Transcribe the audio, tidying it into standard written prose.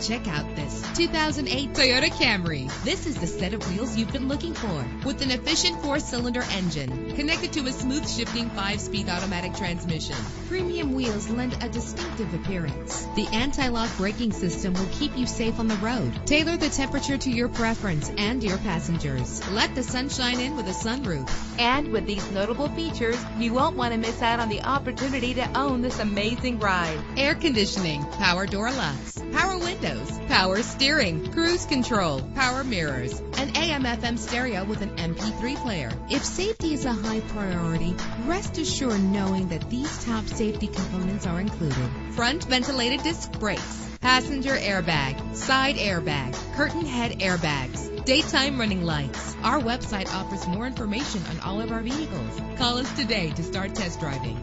Check out this 2008 Toyota Camry. This is the set of wheels you've been looking for, with an efficient 4-cylinder engine connected to a smooth shifting 5-speed automatic transmission. Premium wheels lend a distinctive appearance. The anti-lock braking system will keep you safe on the road. Tailor the temperature to your preference and your passengers. Let the sunshine in with a sunroof. And with these notable features, you won't want to miss out on the opportunity to own this amazing ride. Air conditioning, power door locks, power windows, power steering, cruise control, power mirrors, an AM/FM stereo with an MP3 player. If safety is a high priority, rest assured knowing that these top safety components are included. Front ventilated disc brakes, passenger airbag, side airbag, curtain head airbags, daytime running lights. Our website offers more information on all of our vehicles. Call us today to start test driving.